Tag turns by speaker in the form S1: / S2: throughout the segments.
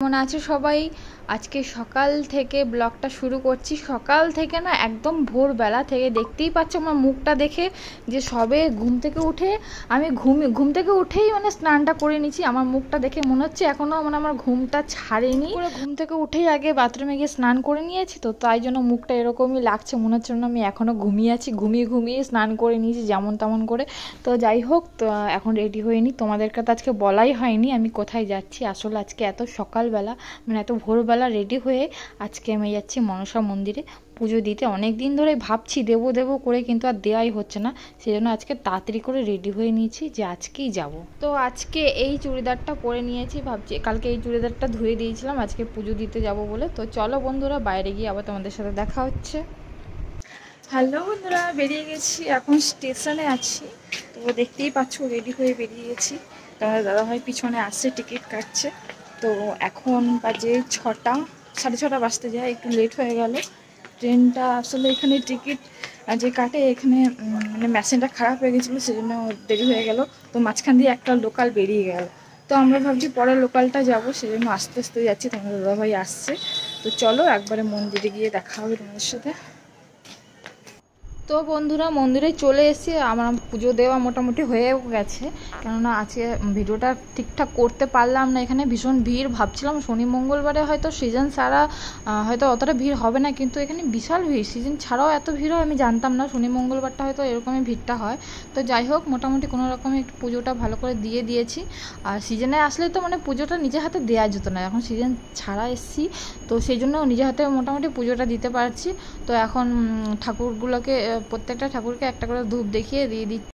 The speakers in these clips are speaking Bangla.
S1: কেমন আছো সবাই? আজকে সকাল থেকে ব্লগটা শুরু করছি। সকাল থেকে না, একদম ভোরবেলা থেকে। দেখতেই পাচ্ছ আমার মুখটা দেখে যে সবে ঘুম থেকে উঠে আমি ঘুম থেকে উঠেই মানে স্নানটা করে নিয়েছি। আমার মুখটা দেখে মনে হচ্ছে এখনও মানে আমার ঘুমটা ছাড়েনি। ঘুম থেকে উঠেই আগে বাথরুমে গিয়ে স্নান করে নিয়েছি, তো তাই জন্য মুখটা এরকমই লাগছে, মনে হচ্ছে না আমি এখনও ঘুমিয়ে আছি। ঘুমিয়ে স্নান করে নিয়েছি যেমন তেমন করে। তো যাই হোক, তো এখন রেডি হয়ে নিই। তোমাদেরকে তো আজকে বলাই হয়নি আমি কোথায় যাচ্ছি। আসলে আজকে এত সকালবেলা মানে এত ভোরবেলা রেডি হয়ে আজকে আমি যাচ্ছি মনসা মন্দিরে পুজো দিতে। অনেক দিন ধরে ভাবছি দেবো করে, কিন্তু আর দেওয়াই হচ্ছে না। সেই জন্য আজকে তাড়াতাড়ি করে রেডি হয়ে নিয়েছি যে আজকেই যাব। তো আজকে এই চুড়িদারটা পরে নিয়েছি, ভাবছি কালকে এই চুড়িদারটা ধুয়ে দিয়েছিলাম আজকে পুজো দিতে যাব বলে। তো চলো বন্ধুরা, বাইরে গিয়ে আবার তোমাদের সাথে দেখা হচ্ছে। হ্যালো বন্ধুরা, বেরিয়ে গেছি, এখন স্টেশনে আছি। তো দেখতেই পাচ্ছ রেডি হয়ে বেরিয়ে গেছি। তোমাদের দাদাভাই পিছনে আসছে, টিকিট কাটছে। তো এখন বাজে 6টা, 6:30 বাজতে যায়, একটু লেট হয়ে গেল। ট্রেনটা আসলে এখানে টিকিট যে কাটে এখানে মানে মেশিনটা খারাপ হয়ে গেছিলো, সেজন্য দেরি হয়ে গেল। তো মাঝখান দিয়ে একটা লোকাল বেরিয়ে গেল। তো আমরা ভাবছি পরের লোকালটা যাবো, সেজন্য আস্তে আস্তে যাচ্ছি। তোমাদের দাদাভাই আসছে। তো চলো একবারে মন্দিরে গিয়ে দেখা হবে তোমাদের সাথে। তো বন্ধুরা, মন্দিরে চলে এসেছি। আমার পুজো দেওয়া মোটামুটি হয়েও গেছে, কেননা আজকে ভিডিওটা ঠিকঠাক করতে পারলাম না। এখানে ভীষণ ভিড়। ভাবছিলাম শনি মঙ্গলবারে হয়তো সিজন ছাড়া হয়তো অতটা ভিড় হবে না, কিন্তু এখানে বিশাল ভিড়। সিজন ছাড়াও এত ভিড় হয় আমি জানতাম না। শনি মঙ্গলবারটা হয়তো এরকমই ভিড়টা হয়। তো যাই হোক, মোটামুটি কোনো রকমে একটু পুজোটা ভালো করে দিয়েছি। আর সিজনে আসলে তো মানে পুজোটা নিজের হাতে দেওয়া যেত না, এখন সিজন ছাড়া এসেছি, তো সেই জন্য নিজের হাতে মোটামুটি পুজোটা দিতে পারছি। তো এখন ঠাকুরগুলোকে, প্রত্যেকটা ঠাকুরকে একটা করে ধূপ দেখিয়ে দিয়ে দিচ্ছি।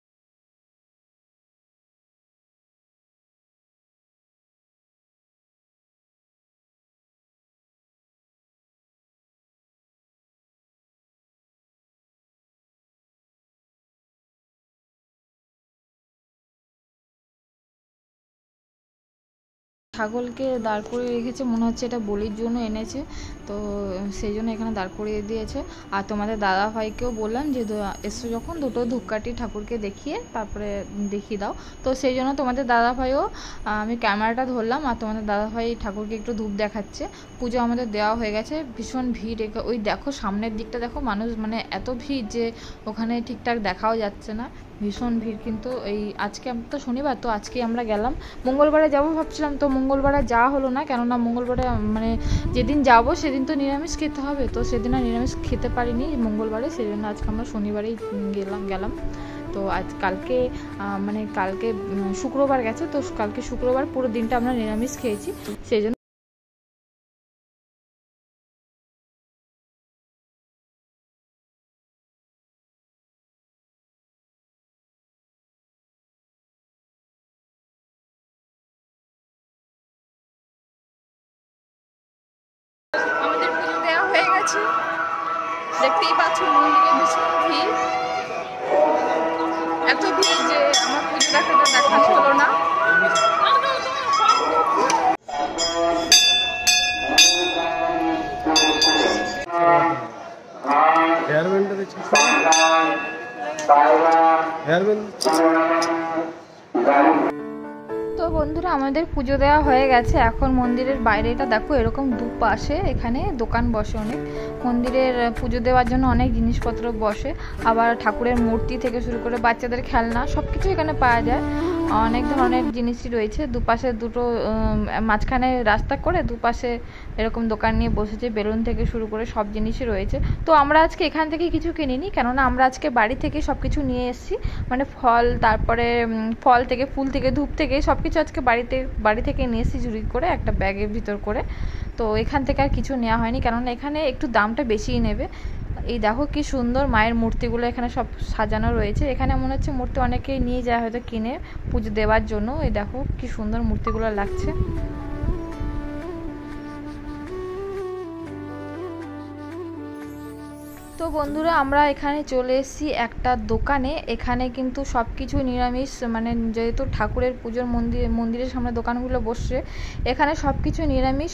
S1: ছাগলকে দাঁড় করিয়ে রেখেছে, মনে হচ্ছে এটা বলির জন্য এনেছে, তো সেই জন্য এখানে দাঁড় করিয়ে দিয়েছে। আর তোমাদের দাদা ভাইকেও বললাম যে এসো যখন দুটো ধূপকাঠি ঠাকুরকে দেখিয়ে তারপরে দেখিয়ে দাও। তো সেই জন্য তোমাদের দাদা ভাইও, আমি ক্যামেরাটা ধরলাম আর তোমাদের দাদা ভাই ঠাকুরকে একটু ধূপ দেখাচ্ছে। পুজো আমাদের দেওয়া হয়ে গেছে। ভীষণ ভিড়, ওই দেখো সামনের দিকটা দেখো, মানুষ মানে এত ভিড় যে ওখানে ঠিকঠাক দেখাও যাচ্ছে না। ভীষণ ভিড়। কিন্তু এই আজকে তো শনিবার, তো আজকে আমরা গেলাম। মঙ্গলবারে যাবো ভাবছিলাম, তো মঙ্গলবারে যাওয়া হলো না, কেননা মঙ্গলবারে মানে যেদিন যাব সেদিন তো নিরামিষ খেতে হবে, তো সেদিন আর নিরামিষ খেতে পারিনি মঙ্গলবারে। সেই জন্য আজকে আমরা শনিবারেই গেলাম। তো কালকে মানে কালকে শুক্রবার গেছে, তো কালকে শুক্রবার পুরো দিনটা আমরা নিরামিষ খেয়েছি, সেই জন্য। আমাদের পুজো দেওয়া হয়ে গেছে, দেখতেই পাচ্ছ মন্দিরে ভীষণ ভিড়। এত ভিড় যে আমার পুজো দেখানো হলো না। তো বন্ধুরা, আমাদের পুজো দেওয়া হয়ে গেছে। এখন মন্দিরের বাইরেটা দেখো, এরকম দুপাশে এখানে দোকান বসে অনেক। মন্দিরের পুজো দেওয়ার জন্য অনেক জিনিসপত্র বসে, আবার ঠাকুরের মূর্তি থেকে শুরু করে বাচ্চাদের খেলনা সব কিছু এখানে পাওয়া যায়। অনেক ধরনের জিনিসই রয়েছে। দুপাশে দুটো মাঝখানে রাস্তা করে দুপাশে এরকম দোকান নিয়ে বসেছে, বেলুন থেকে শুরু করে সব জিনিসই রয়েছে। তো আমরা আজকে এখান থেকে কিছু কিনিনি, কেননা আমরা আজকে বাড়ি থেকে সব কিছু নিয়ে এসেছি। মানে ফল, তারপরে ফল থেকে, ফুল থেকে, ধূপ থেকে সব কিছু আজকে বাড়ি থেকে নিয়ে এসেছি ঝুড়ি করে একটা ব্যাগের ভিতর করে। তো এখান থেকে আর কিছু নেওয়া হয়নি, কেননা এখানে একটু দামটা বেশিই নেবে। এই দেখো কি সুন্দর মায়ের মূর্তিগুলো এখানে সব সাজানো রয়েছে। এখানে মনে হচ্ছে মূর্তি অনেকেই নিয়ে যায় হয়তো কিনে পুজো দেওয়ার জন্য। এই দেখো কি সুন্দর মূর্তিগুলো লাগছে। তো তো বন্ধুরা আমরা এখানে চলে এসেছি একটা দোকানে। এখানে কিন্তু সব কিছু নিরামিষ, মানে যেহেতু ঠাকুরের পুজোর মন্দিরের সামনে দোকানগুলো বসছে, এখানে সব কিছু নিরামিষ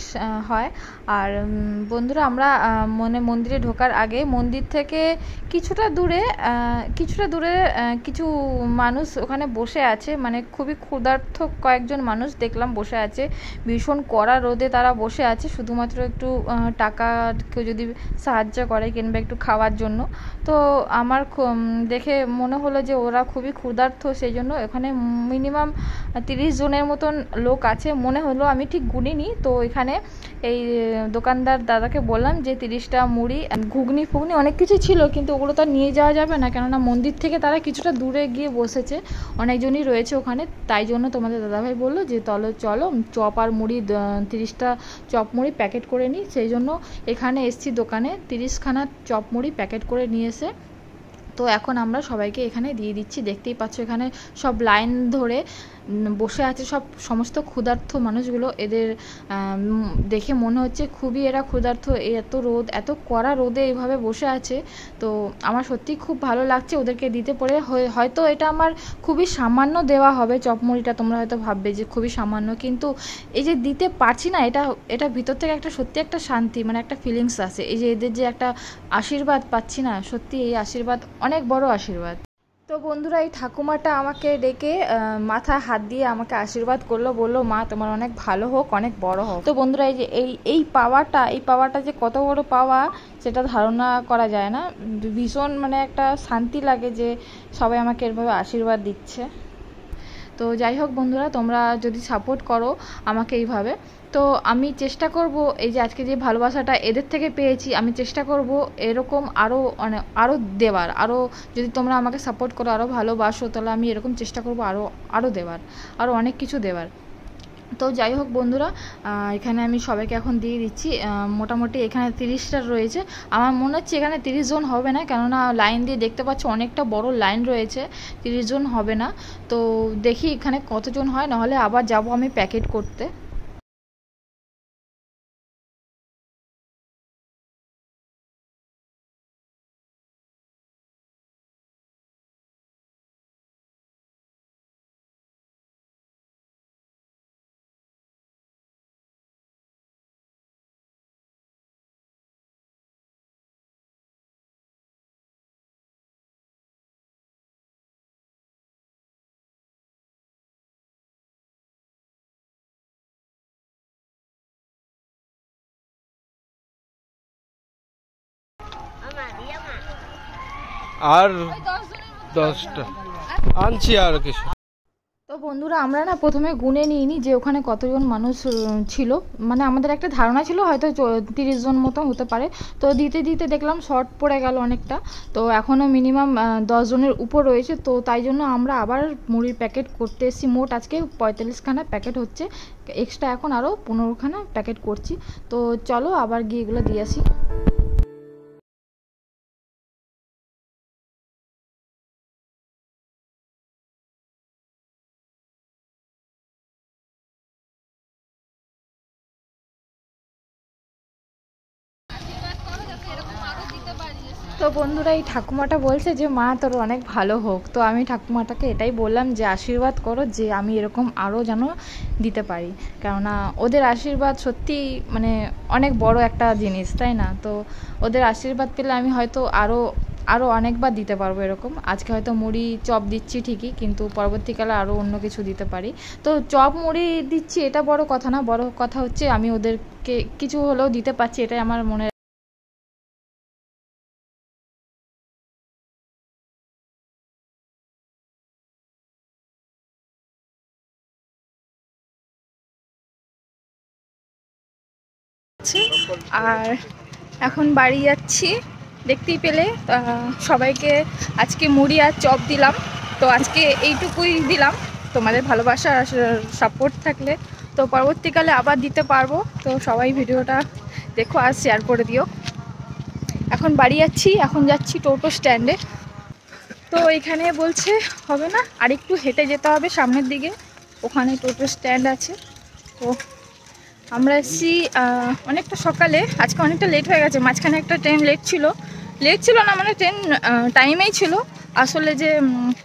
S1: হয়। আর বন্ধুরা আমরা মন্দিরে ঢোকার আগে মন্দির থেকে কিছুটা দূরে কিছু মানুষ ওখানে বসে আছে, মানে খুবই ক্ষুধার্ত কয়েকজন মানুষ দেখলাম বসে আছে। ভীষণ কড়া রোদে তারা বসে আছে, শুধুমাত্র একটু টাকা কেউ যদি সাহায্য করে কিংবা একটু খাওয়ার জন্য। তো আমার দেখে মনে হলো যে ওরা খুবই ক্ষুধার্ত, সেই জন্য এখানে মিনিমাম 30 জনের মতন লোক আছে মনে হলো, আমি ঠিক গুনিনি। তো এখানে এই দোকানদার দাদাকে বললাম যে 30টা মুড়ি, ঘুগনি ফুগনি অনেক কিছু ছিল, কিন্তু ওগুলো তো নিয়ে যাওয়া যাবে না, কেননা মন্দির থেকে তারা কিছুটা দূরে গিয়ে বসেছে, অনেকজনই রয়েছে ওখানে। তাই জন্য তোমাদের দাদাভাই বললো যে চলো চপ আর মুড়ি 30টা চপ মুড়ি প্যাকেট করে নিই। সেই জন্য এখানে এসছি দোকানে 30খানা চপ মুড়ি প্যাকেট করে নিয়ে এসে তো এখন আমরা সবাইকে এখানে দিয়ে দিচ্ছি। দেখতেই পাচ্ছ এখানে সব লাইন ধরে বসে আছে সমস্ত ক্ষুধার্ত মানুষগুলো। এদের দেখে মনে হচ্ছে খুবই এরা ক্ষুধার্ত, এত রোদ, এত কড়া রোদে এইভাবে বসে আছে। তো আমার সত্যিই খুব ভালো লাগছে ওদেরকে দিতে পেরে। হয়তো এটা আমার খুবই সামান্য দেওয়া হবে চপমুড়িটা, তোমরা হয়তো ভাববে যে খুবই সামান্য, কিন্তু এই যে দিতে পারছি না, এটা ভিতর থেকে একটা সত্যি একটা শান্তি, মানে একটা ফিলিংস আছে। এই যে এদের যে একটা আশীর্বাদ পাচ্ছি না, সত্যি এই আশীর্বাদ অনেক বড় আশীর্বাদ। তো বন্ধুরা এই ঠাকুমাটা আমাকে ডেকে মাথায় হাত দিয়ে আমাকে আশীর্বাদ করলো, বললো মা তোমার অনেক ভালো হোক, অনেক বড় হোক। তো বন্ধুরা এই যে এই পাওয়াটা যে কত বড় পাওয়া সেটা ধারণা করা যায় না। ভীষণ মানে একটা শান্তি লাগে যে সবাই আমাকে এভাবে আশীর্বাদ দিচ্ছে। তো যাই হোক বন্ধুরা, তোমরা যদি সাপোর্ট করো আমাকে এইভাবে, তো আমি চেষ্টা করব এই যে আজকে যে ভালোবাসাটা এদের থেকে পেয়েছি, আমি চেষ্টা করব এরকম আরও দেওয়ার, আরও যদি তোমরা আমাকে সাপোর্ট করো, আরও ভালোবাসো, তাহলে আমি এরকম চেষ্টা করব আরও দেওয়ার, আরও অনেক কিছু দেওয়ার। তো যাই হোক বন্ধুরা, এখানে আমি সবাইকে এখন দিয়ে দিচ্ছি। মোটামুটি এখানে 30টা রয়েছে, আমার মনে হচ্ছে এখানে 30 জন হবে না, কেননা লাইন দিয়ে দেখতে পাচ্ছ অনেকটা বড় লাইন রয়েছে, 30 জন হবে না। তো দেখি এখানে কতজন হয়, নাহলে আবার যাব আমি প্যাকেট করতে।
S2: আর 10টা আনছি আর কিছু।
S1: তো বন্ধুরা আমরা না প্রথমে গুনে নিইনি যে ওখানে কতজন মানুষ ছিল, মানে আমাদের একটা ধারণা ছিল হয়তো 30 জন মতো হতে পারে। তো দিতে দিতে দেখলাম শর্ট পড়ে গেল অনেকটা, তো এখনও মিনিমাম 10 জনের উপর রয়েছে। তো তাই জন্য আমরা আবার মুড়ির প্যাকেট করতে এসেছি। মোট আজকে 45খানা প্যাকেট হচ্ছে, এক্সট্রা এখন আরও 15খানা প্যাকেট করছি। তো চলো আবার গিয়ে এগুলো দিয়ে আসি। তো বন্ধুরা এই ঠাকুমাটা বলছে যে মা তোর অনেক ভালো হোক। তো আমি ঠাকুমাটাকে এটাই বললাম যে আশীর্বাদ করো যে আমি এরকম আরও যেন দিতে পারি, কেননা ওদের আশীর্বাদ সত্যি মানে অনেক বড় একটা জিনিস, তাই না? তো ওদের আশীর্বাদ পেলে আমি হয়তো আরও অনেকবার দিতে পারবো এরকম। আজকে হয়তো মুড়ি চপ দিচ্ছি ঠিকই, কিন্তু পরবর্তীকালে আরও অন্য কিছু দিতে পারি। তো চপ মুড়ি দিচ্ছি এটা বড় কথা না, বড় কথা হচ্ছে আমি ওদেরকে কিছু হলেও দিতে পারছি, এটাই আমার মনে। আর এখন বাড়ি যাচ্ছি, দেখতেই পেলে সবাইকে আজকে মুড়ি আর চপ দিলাম। তো আজকে এইটুকুই দিলাম, তোমাদের ভালোবাসা আর সাপোর্ট থাকলে তো পরবর্তীকালে আবার দিতে পারবো। তো সবাই ভিডিওটা দেখো আর শেয়ার করে দিও। এখন বাড়ি যাচ্ছি, এখন যাচ্ছি টোটো স্ট্যান্ডে। তো এখানে বলছে হবে না, আর একটু হেঁটে যেতে হবে সামনের দিকে, ওখানে টোটো স্ট্যান্ড আছে। তো আমরা এসেছি অনেকটা সকালে, আজকে অনেকটা লেট হয়ে গেছে, মাঝখানে একটা ট্রেন লেট ছিল, লেট ছিল না, মানে ট্রেন টাইমেই ছিল। আসলে যে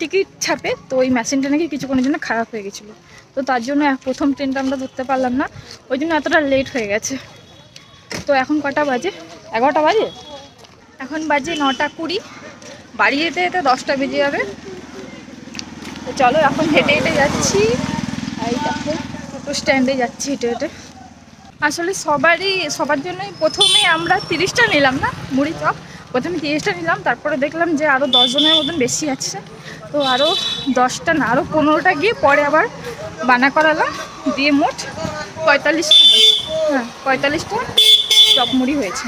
S1: টিকিট ছাপে, তো ওই মেশিনটা নাকি কিছুক্ষণের জন্য খারাপ হয়ে গেছিলো, তো তার জন্য প্রথম ট্রেনটা আমরা ধরতে পারলাম না, ওই জন্য এতটা লেট হয়ে গেছে। তো এখন কটা বাজে? 11টা বাজে। এখন বাজে 9:20। বাড়ি যেতে যেতে 10টা বেজে যাবে। তো চলো এখন হেঁটে হেঁটে যাচ্ছি। এই দেখো টোটো স্ট্যান্ডে যাচ্ছি হেঁটে হেঁটে। আসলে সবার জন্যই প্রথমে আমরা 30টা নিলাম না মুড়ি চপ, প্রথমে 30টা নিলাম, তারপরে দেখলাম যে আরও 10 জনের মতন বেশি আছে, তো আরও 10টা না আরও 15টা গিয়ে পরে আবার বানা করালাম, দিয়ে মোট 45টা, হ্যাঁ 45টা চপ মুড়ি হয়েছে।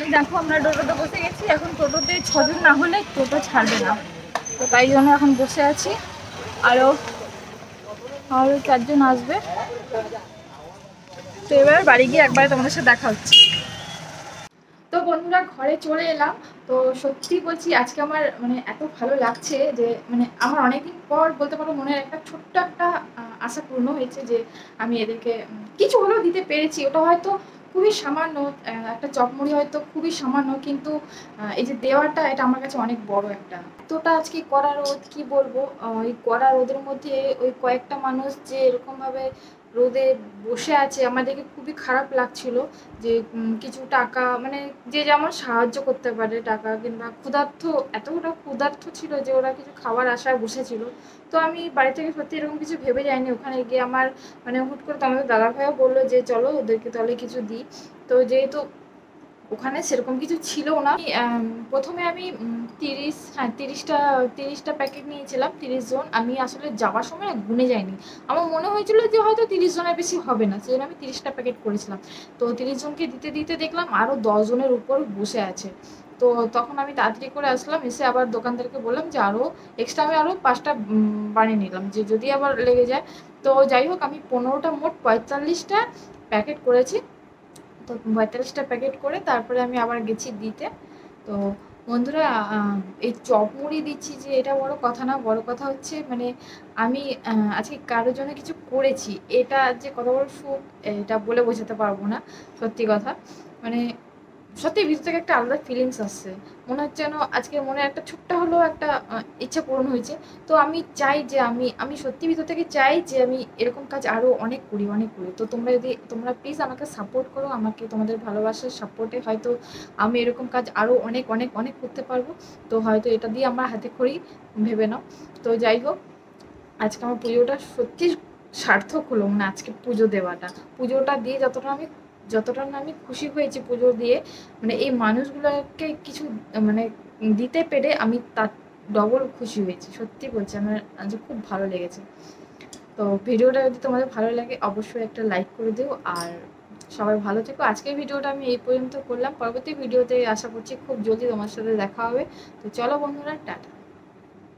S1: এই দেখো আমরা টোটোতে বসে গেছি, এখন টোটোতে 6 জন না হলে টোটো ছাড়বে না, তো তাই জন্য এখন বসে আছি। আরও 4 জন আসবে, তো এবার বাড়ি গিয়ে একবারে তোমাদের সাথে দেখা হচ্ছে। তো বন্ধুরা ঘরে চলে এলাম। তো সত্যি বলছি আজকে আমার মানে এত ভালো লাগছে যে মানে আমার অনেকদিন পর বলতে পারো মনের একটা ছোট্ট একটা আশা পূর্ণ হয়েছে যে আমি এদেরকে কিছু হলেও দিতে পেরেছি। ওটা হয়তো খুবই সামান্য, একটা চপ মুড়ি হয়তো খুবই সামান্য, কিন্তু এই যে দেওয়াটা এটা আমার কাছে অনেক বড় একটা। এতটা আজকে কড়া রোদ, কি বলবো, ওই কড়া রোদের মধ্যে ওই কয়েকটা মানুষ যে এরকমভাবে রোদে বসে আছে, আমাদেরকে খুবই খারাপ লাগছিল যে কিছু টাকা মানে যে যেমন সাহায্য করতে পারে, টাকা কিংবা ক্ষুধার্ত, এতটা ক্ষুধার্ত ছিল যে ওরা কিছু খাওয়ার আশায় বসেছিল। তো আমি বাড়ি থেকে সত্যি এরকম কিছু ভেবে যাইনি, ওখানে গিয়ে আমার মানে হুট করে তো আমাদের দাদা ভাইও বললো যে চলো ওদেরকে তাহলে কিছু দিই। তো যেহেতু ওখানে সেরকম কিছু ছিল না, প্রথমে আমি 30টা প্যাকেট নিয়েছিলাম, 30 জন। আমি আসলে যাওয়ার সময় গুনে যাইনি, আমার মনে হয়েছিল যে হয়তো 30 জনের বেশি হবে না, সেই জন্য আমি 30টা প্যাকেট করেছিলাম। তো 30 জনকে দিতে দিতে দেখলাম আরও 10 জনের উপর বসে আছে। তো তখন আমি তাড়াতাড়ি করে আসলাম, এসে আবার দোকানদারকে বললাম যে আরও এক্সট্রা আমি আরও 5টা বানিয়ে নিলাম, যে যদি আবার লেগে যায়। তো যাই হোক আমি 15টা মোট 45টা প্যাকেট করেছি। তো 45টা প্যাকেট করে তারপরে আমি আবার গেছি দিতে। তো বন্ধুরা এই চপ মুড়ি দিচ্ছি যে এটা বড় কথা না, বড় কথা হচ্ছে মানে আমি আজকে কারোর জন্য কিছু করেছি, এটা যে কত বড় সুখ এটা বলে বোঝাতে পারবো না। সত্যি কথা মানে সত্যি ভিতর থেকে একটা আলাদা ফিলিংস আসছে, মনে হচ্ছে যেন আজকে মনে একটা ছোট্ট হলেও একটা ইচ্ছা পূরণ হয়েছে। তো আমি চাই যে আমি সত্যি ভিতর থেকে চাই যে আমি এরকম কাজ আরও অনেক করি অনেক করি। তো তোমরা প্লিজ আমাকে সাপোর্ট করো, আমাকে তোমাদের ভালোবাসার সাপোর্টে হয়তো আমি এরকম কাজ আরও অনেক অনেক অনেক করতে পারবো। তো হয়তো এটা দিয়ে আমার হাতে খড়ি ভেবে নাও। তো যাই হোক আজকে আমার পুজোটা সত্যি সার্থক হলো, মানে আজকে পুজো দেওয়াটা, পুজোটা দিয়ে যতটা না আমি খুশি হয়েছি পুজো দিয়ে, মানে এই মানুষগুলোকে কিছু মানে দিতে পেরে আমি তার ডবল খুশি হয়েছি। সত্যি বলছি আমার আজ খুব ভালো লেগেছে। তো ভিডিওটা যদি তোমাদের ভালো লাগে অবশ্যই একটা লাইক করে দিও, আর সবাই ভালো থেকো। আজকের ভিডিওটা আমি এই পর্যন্ত করলাম, পরবর্তী ভিডিওতে আশা করছি খুব জলদি তোমার সাথে দেখা হবে। তো চলো বন্ধুরা, টাটা।